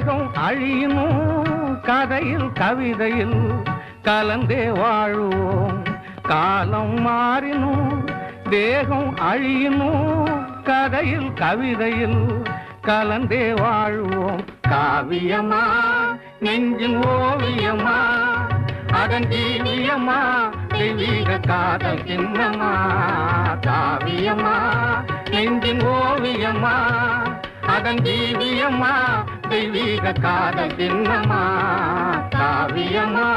தேகம் அழியணும் கதையில் கவிதையில் கலந்தே வாழுவோம் காலம் மாறினும் தேகம் அழியணும் கதையில் கவிதையில் கலந்தே வாழ்வோம் காவியமா நெஞ்சின் ஓவியமா அதன் ஜீவியமா தெய்வீக காதல் சின்னமா காவியமா நெஞ்சின் ஓவியமா அதன் ஜீவியமா தெய்வீக காதல் சின்னமா காவியமா